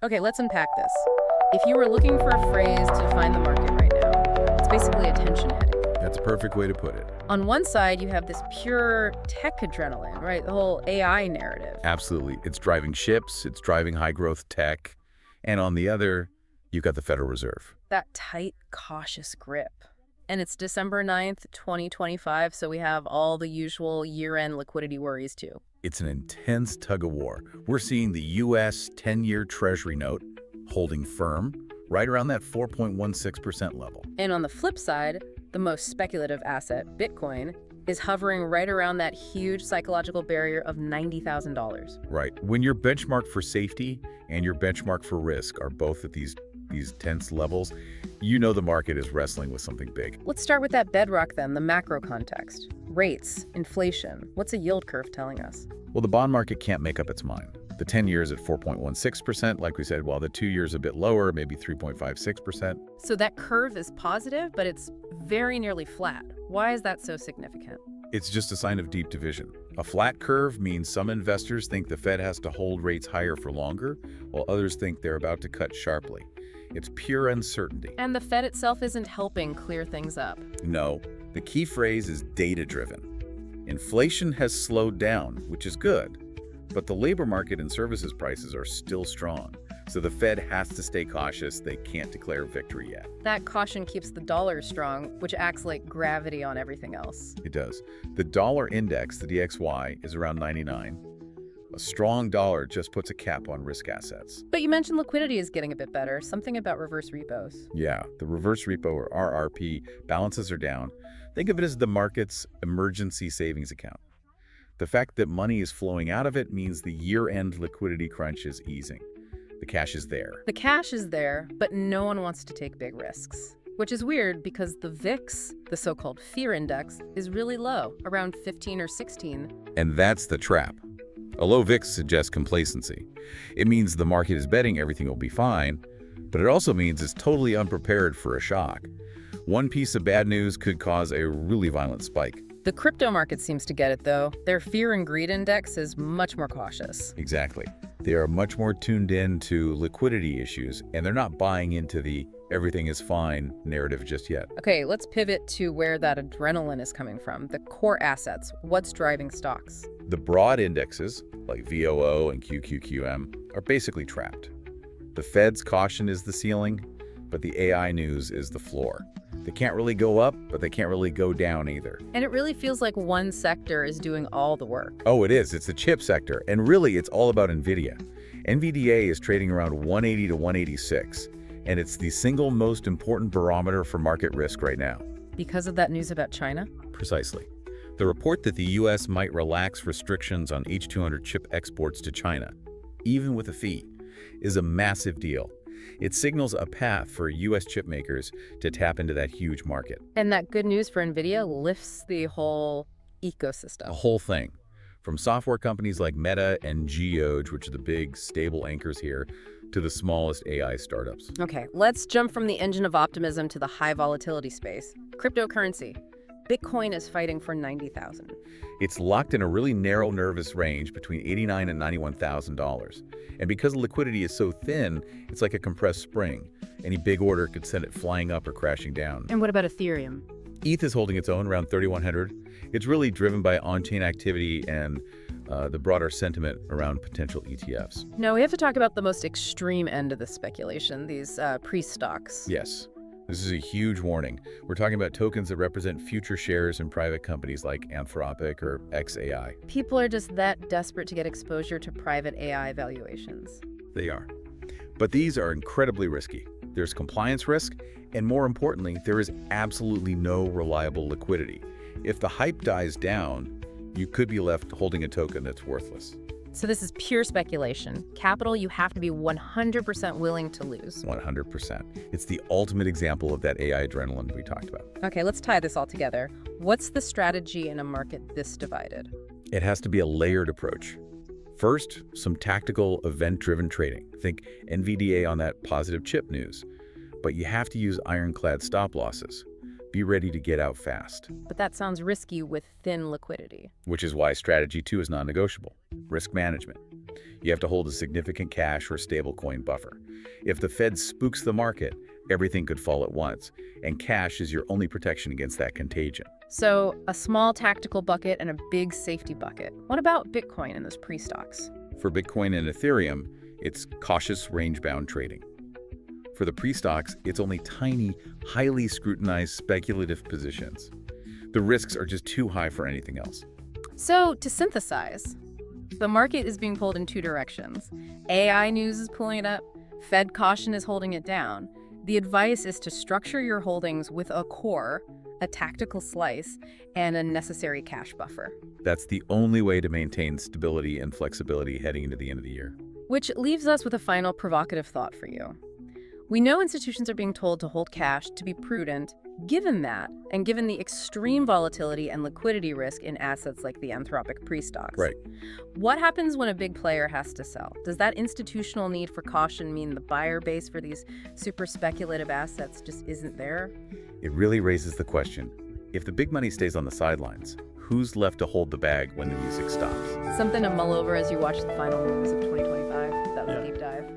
Okay, let's unpack this. If you were looking for a phrase to define the market right now, it's basically a tension headache. That's a perfect way to put it. On one side, you have this pure tech adrenaline, right? The whole AI narrative. Absolutely. It's driving ships, it's driving high-growth tech. And on the other, you've got the Federal Reserve. That tight, cautious grip. And it's December 9th, 2025, so we have all the usual year-end liquidity worries too. It's an intense tug-of-war. We're seeing the U.S. 10-year Treasury note holding firm right around that 4.16% level. And on the flip side, the most speculative asset, Bitcoin, is hovering right around that huge psychological barrier of $90,000. Right. When your benchmark for safety and your benchmark for risk are both at these tense levels, you know the market is wrestling with something big. Let's start with that bedrock then, the macro context. Rates, inflation. What's a yield curve telling us? Well, the bond market can't make up its mind. The 10 years at 4.16%, like we said, while the 2 years a bit lower, maybe 3.56%. So that curve is positive, but it's very nearly flat. Why is that so significant? It's just a sign of deep division. A flat curve means some investors think the Fed has to hold rates higher for longer, while others think they're about to cut sharply. It's pure uncertainty. And the Fed itself isn't helping clear things up. No, the key phrase is data-driven. Inflation has slowed down, which is good, but the labor market and services prices are still strong. So the Fed has to stay cautious. They can't declare victory yet. That caution keeps the dollar strong, which acts like gravity on everything else. It does. The dollar index, the DXY, is around 99. A strong dollar just puts a cap on risk assets. But you mentioned liquidity is getting a bit better, something about reverse repos. Yeah, the reverse repo or RRP balances are down. Think of it as the market's emergency savings account. The fact that money is flowing out of it means the year-end liquidity crunch is easing. The cash is there. The cash is there, but no one wants to take big risks. Which is weird because the VIX, the so-called fear index, is really low, around 15 or 16. And that's the trap. A low VIX suggests complacency. It means the market is betting everything will be fine, but it also means it's totally unprepared for a shock. One piece of bad news could cause a really violent spike. The crypto market seems to get it, though. Their fear and greed index is much more cautious. Exactly. They are much more tuned in to liquidity issues, and they're not buying into the everything is fine narrative just yet. Okay, let's pivot to where that adrenaline is coming from, the core assets. What's driving stocks? The broad indexes, like VOO and QQQM, are basically trapped. The Fed's caution is the ceiling, but the AI news is the floor. They can't really go up, but they can't really go down either. And it really feels like one sector is doing all the work. Oh, it is. It's the chip sector. And really, it's all about NVIDIA. NVDA is trading around 180 to 186, and it's the single most important barometer for market risk right now. Because of that news about China? Precisely. The report that the U.S. might relax restrictions on H200 chip exports to China, even with a fee, is a massive deal. It signals a path for U.S. chip makers to tap into that huge market. And that good news for NVIDIA lifts the whole ecosystem. The whole thing. From software companies like Meta and Geode, which are the big, stable anchors here, to the smallest AI startups. Okay, let's jump from the engine of optimism to the high volatility space. Cryptocurrency. Bitcoin is fighting for 90,000. It's locked in a really narrow, nervous range between $89,000 and $91,000. And because liquidity is so thin, it's like a compressed spring. Any big order could send it flying up or crashing down. And what about Ethereum? ETH is holding its own around 3,100. It's really driven by on-chain activity and the broader sentiment around potential ETFs. Now, we have to talk about the most extreme end of the speculation, these pre-stocks. Yes. This is a huge warning. We're talking about tokens that represent future shares in private companies like Anthropic or xAI. People are just that desperate to get exposure to private AI valuations. They are. But these are incredibly risky. There's compliance risk, and more importantly, there is absolutely no reliable liquidity. If the hype dies down, you could be left holding a token that's worthless. So this is pure speculation. Capital you have to be 100% willing to lose. 100%. It's the ultimate example of that AI adrenaline we talked about. Okay, let's tie this all together. What's the strategy in a market this divided? It has to be a layered approach. First, some tactical, event-driven trading. Think NVDA on that positive chip news. But you have to use ironclad stop losses. Be ready to get out fast. But that sounds risky with thin liquidity. Which is why strategy 2 is non-negotiable. Risk management. You have to hold a significant cash or stablecoin buffer. If the Fed spooks the market, everything could fall at once, and cash is your only protection against that contagion. So a small tactical bucket and a big safety bucket. What about Bitcoin and those pre-stocks? For Bitcoin and Ethereum, it's cautious range-bound trading. For the pre-stocks, it's only tiny, highly scrutinized speculative positions. The risks are just too high for anything else. So to synthesize, the market is being pulled in two directions. AI news is pulling it up, Fed caution is holding it down. The advice is to structure your holdings with a core, a tactical slice, and a necessary cash buffer. That's the only way to maintain stability and flexibility heading into the end of the year. Which leaves us with a final provocative thought for you. We know institutions are being told to hold cash, to be prudent. Given that, and given the extreme volatility and liquidity risk in assets like the Anthropic pre-stocks, Right. What happens when a big player has to sell? Does that institutional need for caution mean the buyer base for these super speculative assets just isn't there? It really raises the question, if the big money stays on the sidelines, who's left to hold the bag when the music stops? Something to mull over as you watch the final moves of 2025. That was a deep dive.